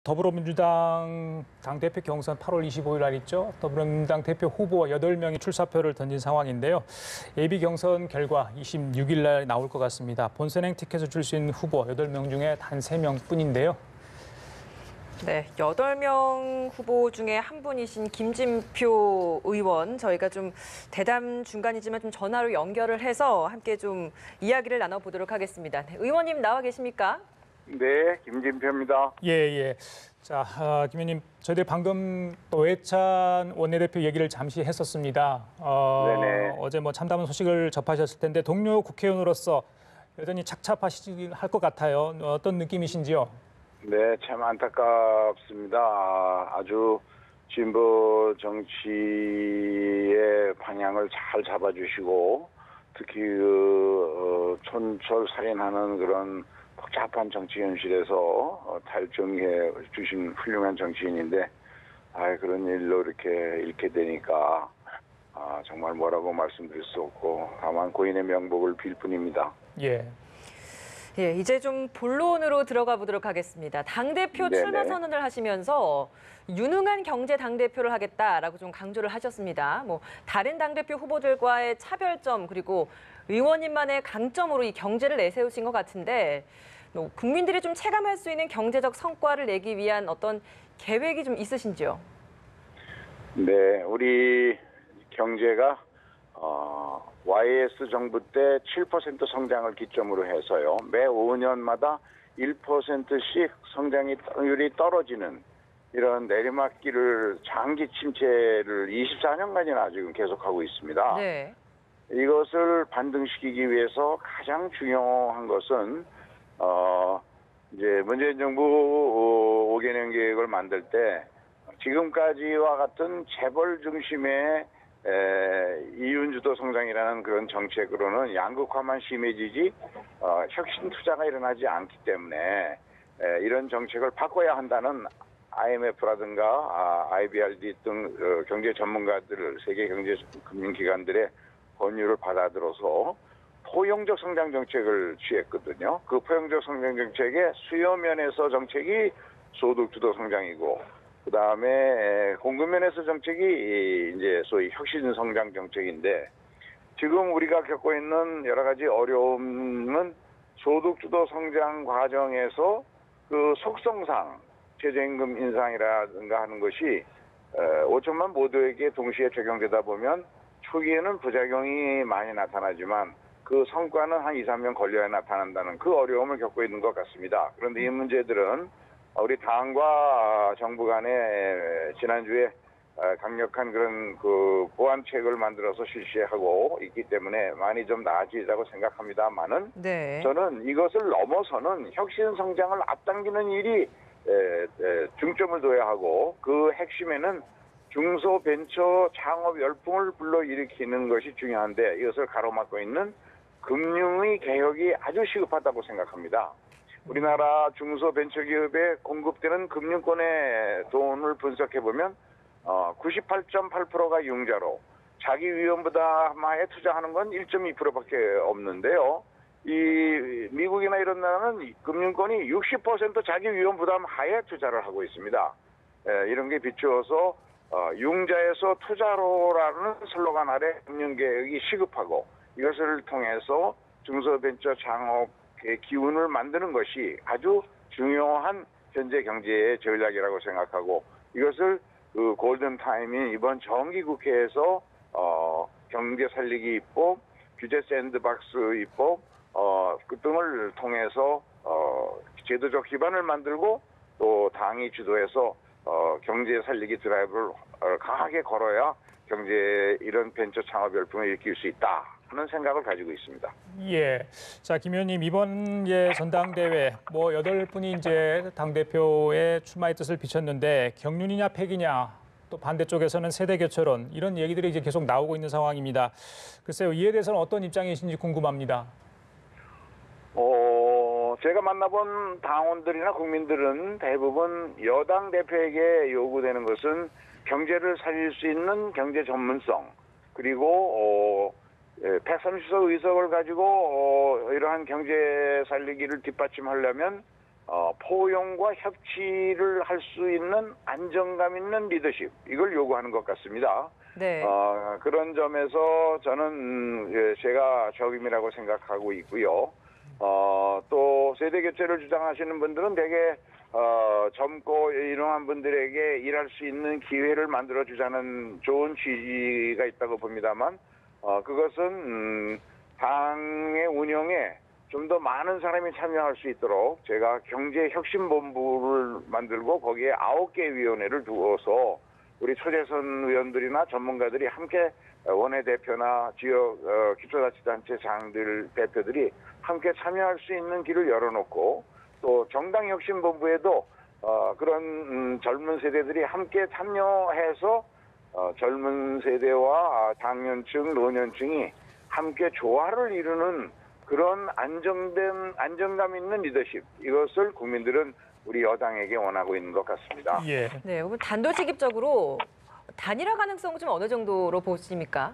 더불어민주당 당대표 경선 8월 25일 날 있죠. 더불어민주당 대표 후보와 8명이 출사표를 던진 상황인데요. 예비 경선 결과 26일 날 나올 것 같습니다. 본선행 티켓을 줄 수 있는 후보 8명 중에 단 3명 뿐인데요. 네, 8명 후보 중에 한 분이신 김진표 의원, 저희가 좀 대담 중간이지만 좀 전화로 연결을 해서 함께 좀 이야기를 나눠보도록 하겠습니다. 네, 의원님 나와 계십니까? 네, 김진표입니다. 예. 자, 김 의원님, 저희들 방금 또 외찬 원내대표 얘기를 잠시 했었습니다. 네네. 어제 뭐 참담한 소식을 접하셨을 텐데 동료 국회의원으로서 여전히 착잡하실 것 같아요. 어떤 느낌이신지요? 네, 참 안타깝습니다. 아주 진보 정치의 방향을 잘 잡아주시고 특히 촌철 살인하는 그런 복잡한 정치 현실에서 탈정해 주신 훌륭한 정치인인데 그런 일로 이렇게 잃게 되니까 정말 뭐라고 말씀드릴 수 없고 다만 고인의 명복을 빌 뿐입니다. 예, 이제 좀 본론으로 들어가 보도록 하겠습니다. 당대표 네네. 출마 선언을 하시면서 유능한 경제 당대표를 하겠다라고 좀 강조를 하셨습니다. 뭐 다른 당대표 후보들과의 차별점 그리고 의원님만의 강점으로 이 경제를 내세우신 것 같은데 뭐 국민들이 좀 체감할 수 있는 경제적 성과를 내기 위한 어떤 계획이 좀 있으신지요? 네, 우리 경제가 YS 정부 때 7% 성장을 기점으로 해서요. 매 5년마다 1%씩 성장률이 떨어지는 이런 내리막길을 장기 침체를 24년간이나 지금 계속하고 있습니다. 네. 이것을 반등시키기 위해서 가장 중요한 것은 이제 문재인 정부 5개년 계획을 만들 때 지금까지와 같은 재벌 중심의 이윤주도 성장이라는 그런 정책으로는 양극화만 심해지지 혁신 투자가 일어나지 않기 때문에 이런 정책을 바꿔야 한다는 IMF라든가 IBRD 등 경제 전문가들, 세계 경제 금융기관들의 권유를 받아들여서 포용적 성장 정책을 취했거든요. 그 포용적 성장 정책의 수요 면에서 정책이 소득 주도 성장이고 그다음에 공급 면에서 정책이 이제 소위 혁신 성장 정책인데 지금 우리가 겪고 있는 여러 가지 어려움은 소득 주도 성장 과정에서 그 속성상 최저임금 인상이라든가 하는 것이 5천만 모두에게 동시에 적용되다 보면 초기에는 부작용이 많이 나타나지만 그 성과는 한 2, 3년 걸려야 나타난다는 그 어려움을 겪고 있는 것 같습니다. 그런데 이 문제들은 우리 당과 정부 간에 지난주에 강력한 그런 그 보완책을 만들어서 실시하고 있기 때문에 많이 좀 나아지리라고 생각합니다만은 네. 저는 이것을 넘어서는 혁신 성장을 앞당기는 일이 중점을 둬야 하고 그 핵심에는 중소벤처 창업 열풍을 불러일으키는 것이 중요한데 이것을 가로막고 있는 금융의 개혁이 아주 시급하다고 생각합니다. 우리나라 중소벤처기업에 공급되는 금융권의 돈을 분석해보면 98.8%가 융자로 자기 위험부담하에 투자하는 건 1.2%밖에 없는데요. 이 미국이나 이런 나라는 금융권이 60% 자기 위험 부담 하에 투자를 하고 있습니다. 이런 게 비추어서 융자에서 투자로라는 슬로건 아래 금융개혁이 시급하고 이것을 통해서 중소벤처 창업의 기운을 만드는 것이 아주 중요한 현재 경제의 전략이라고 생각하고 이것을 그 골든타임인 이번 정기국회에서 경제 살리기 입법, 규제 샌드박스 입법 그 등을 통해서 제도적 기반을 만들고 또 당이 주도해서 경제 살리기 드라이브를 강하게 걸어야 경제에 이런 벤처 창업 열풍을 일으킬 수 있다 하는 생각을 가지고 있습니다. 예. 자, 김 의원님, 이번 전당대회 8분이 이제 당대표에 출마의 뜻을 비쳤는데 경륜이냐 패기냐 또 반대쪽에서는 세대 교체론 이런 얘기들이 이제 계속 나오고 있는 상황입니다. 글쎄요, 이에 대해서는 어떤 입장이신지 궁금합니다. 제가 만나본 당원들이나 국민들은 대부분 여당 대표에게 요구되는 것은 경제를 살릴 수 있는 경제 전문성 그리고 130석 의석을 가지고 이러한 경제 살리기를 뒷받침하려면 포용과 협치를 할 수 있는 안정감 있는 리더십, 이걸 요구하는 것 같습니다. 네. 그런 점에서 저는 제가 적임이라고 생각하고 있고요. 또 세대 교체를 주장하시는 분들은 대개 젊고 이러한 분들에게 일할 수 있는 기회를 만들어 주자는 좋은 취지가 있다고 봅니다만, 그것은 당의 운영에 좀 더 많은 사람이 참여할 수 있도록 제가 경제혁신본부를 만들고 거기에 9개 위원회를 두어서 우리 초재선 의원들이나 전문가들이 함께 원내대표나 지역 기초자치단체장들 대표들이 함께 참여할 수 있는 길을 열어놓고, 또 정당혁신본부에도 그런 젊은 세대들이 함께 참여해서 젊은 세대와 장년층, 노년층이 함께 조화를 이루는 그런 안정감 있는 리더십, 이것을 국민들은 우리 여당에게 원하고 있는 것 같습니다. 예. 네, 그럼 단도직입적으로 단일화 가능성은 좀 어느 정도로 보십니까?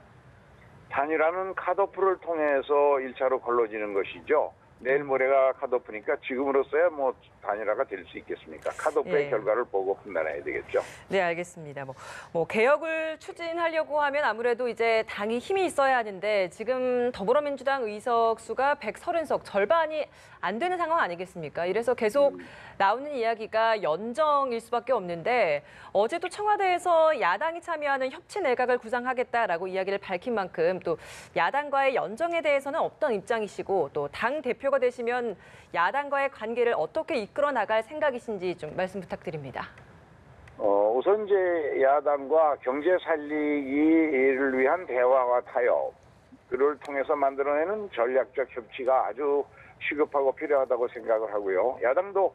단일화는 컷오프를 통해서 1차로 걸러지는 것이죠. 내일 모레가 컷오프니까 지금으로서야 뭐 단일화가 될 수 있겠습니까? 컷오프의 예. 결과를 보고 판단해야 되겠죠. 네, 알겠습니다. 뭐 개혁을 추진하려고 하면 아무래도 이제 당이 힘이 있어야 하는데 지금 더불어민주당 의석수가 130석, 절반이 안 되는 상황 아니겠습니까? 이래서 계속 나오는 이야기가 연정일 수밖에 없는데, 어제도 청와대에서 야당이 참여하는 협치 내각을 구상하겠다라고 이야기를 밝힌 만큼 또 야당과의 연정에 대해서는 어떤 입장이시고, 또 당 대표가 되시면 야당과의 관계를 어떻게 이끌어 나갈 생각이신지 좀 말씀 부탁드립니다. 우선 이제 야당과 경제 살리기를 위한 대화와 타협을 통해서 만들어내는 전략적 협치가 아주 시급하고 필요하다고 생각을 하고요. 야당도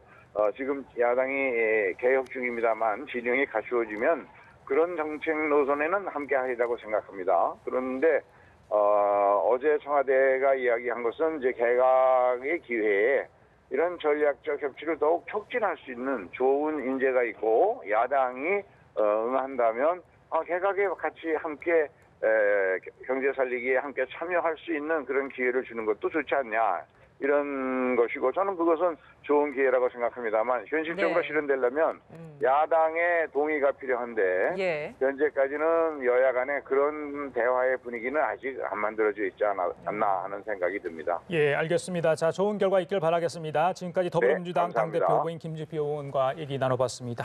지금 야당이 개혁 중입니다만 진영이 갖추어지면 그런 정책 노선에는 함께하리라고 생각합니다. 그런데 어제 청와대가 이야기한 것은 이제 개각의 기회에 이런 전략적 협치를 더욱 촉진할 수 있는 좋은 인재가 있고 야당이 응한다면 개각에 같이 함께 경제 살리기에 함께 참여할 수 있는 그런 기회를 주는 것도 좋지 않냐, 이런 것이고, 저는 그것은 좋은 기회라고 생각합니다만 현실적으로 네. 실현되려면 야당의 동의가 필요한데 예. 현재까지는 여야 간에 그런 대화의 분위기는 아직 안 만들어져 있지 않나 하는 생각이 듭니다. 예, 알겠습니다. 자, 좋은 결과 있길 바라겠습니다. 지금까지 더불어민주당 감사합니다. 당대표 후보인 김주표 의원과 얘기 나눠봤습니다.